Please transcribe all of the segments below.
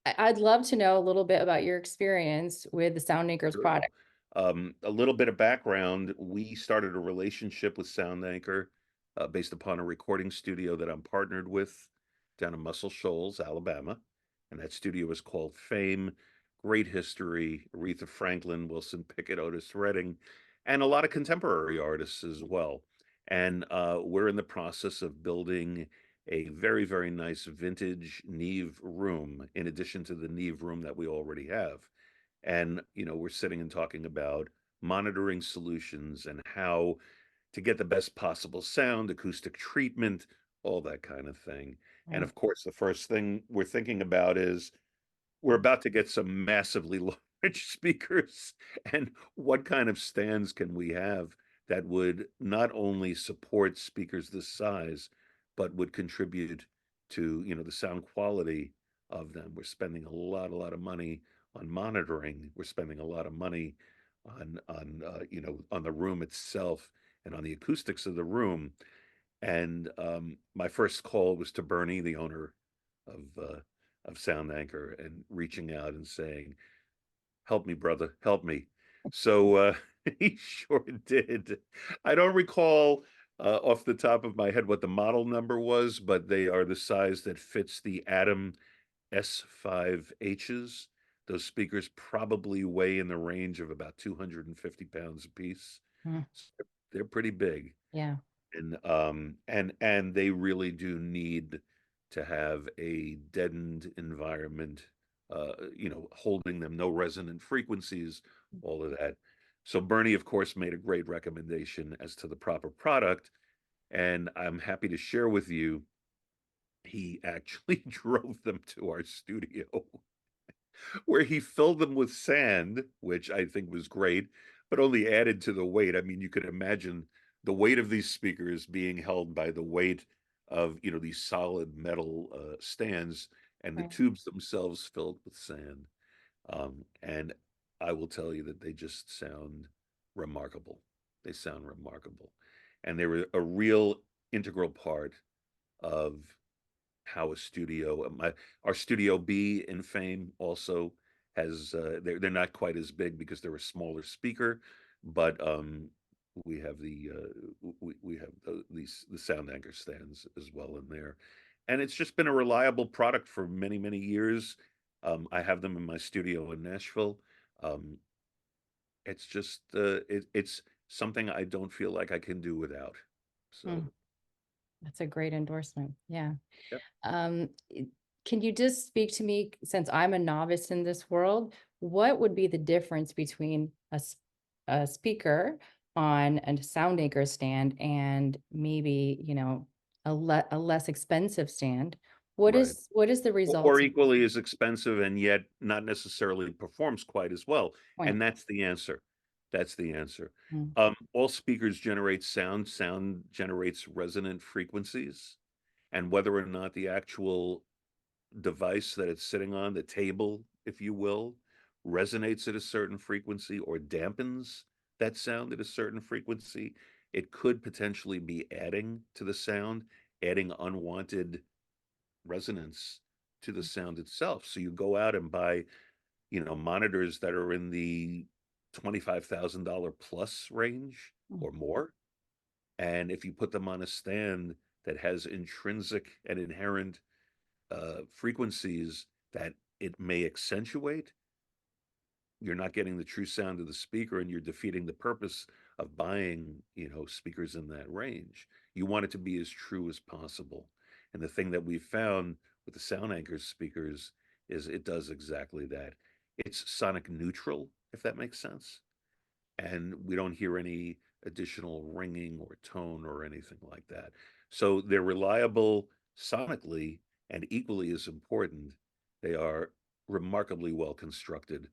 I'd love to know a little bit about your experience with the Soundmakers Sure. product. A little bit of background, we started a relationship with Sound Anchor based upon a recording studio that I'm partnered with down in Muscle Shoals, Alabama. And that studio is called Fame. Great history, Aretha Franklin, Wilson Pickett, Otis Redding, and a lot of contemporary artists as well. And we're in the process of building a very, very nice vintage Neve room in addition to the Neve room that we already have. And, we're sitting and talking about monitoring solutions and how to get the best possible sound, acoustic treatment, all that kind of thing. And Right. of course, the first thing we're thinking about is we're about to get some massively large speakers. And what kind of stands can we have that would not only support speakers this size, but would contribute to, the sound quality of them? We're spending a lot of money on monitoring. We're spending a lot of money on the room itself and on the acoustics of the room. And my first call was to Bernie, the owner of uh, of Sound Anchor, and reaching out and saying, "Help me, brother, help me." So he sure did. I don't recall off the top of my head what the model number was, but they are the size that fits the Atom S5Hs. Those speakers probably weigh in the range of about 250 pounds apiece. Mm, So they're pretty big. yeah. And they really do need to have a deadened environment, holding them, no resonant frequencies, all of that. So Bernie, of course, made a great recommendation as to the proper product, and I'm happy to share with you he actually drove them to our studio where he filled them with sand, which I think was great, but only added to the weight. I mean, you could imagine the weight of these speakers being held by the weight of, these solid metal stands and the Right. tubes themselves filled with sand. And I will tell you that they just sound remarkable. They sound remarkable. And they were a real integral part of how a studio our studio B in Fame also has they're not quite as big because they're a smaller speaker, but we have we have the sound anchor stands as well in there, and it's just been a reliable product for many years. I have them in my studio in Nashville. um, it's just it's something I don't feel like I can do without. Mm, So that's a great endorsement. Yeah. yeah. Um, i- can you just speak to me, since I'm a novice in this world, what would be the difference between a speaker on a sound anchor stand and maybe, a less expensive stand? Right. What is the Or results equally as expensive and yet not necessarily performs quite as well. point? And that's the answer. That's the answer. Mm, All speakers generate sound. Sound generates resonant frequencies. And whether or not the actual device that it's sitting on, the table, if you will, resonates at a certain frequency or dampens that sound at a certain frequency, it could potentially be adding to the sound, adding unwanted resonance to the sound itself. So you go out and buy, monitors that are in the $25,000 plus range mm, or more. And if you put them on a stand that has intrinsic and inherent frequencies that it may accentuate, you're not getting the true sound of the speaker and you're defeating the purpose of buying, speakers in that range. You want it to be as true as possible. And the thing that we found with the Sound Anchors speakers is it does exactly that. It's sonic neutral, if that makes sense. And we don't hear any additional ringing or tone or anything like that. So they're reliable sonically, and equally as important, they are remarkably well constructed.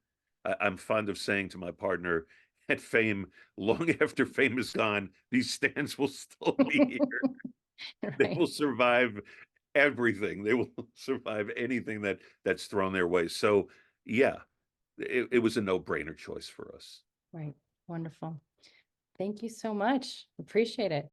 I'm fond of saying to my partner at Fame, long after Fame is gone, these stands will still be here. They right. will survive everything. They will survive anything that's thrown their way. So yeah, it was a no-brainer choice for us. Right. Wonderful. Thank you so much. Appreciate it.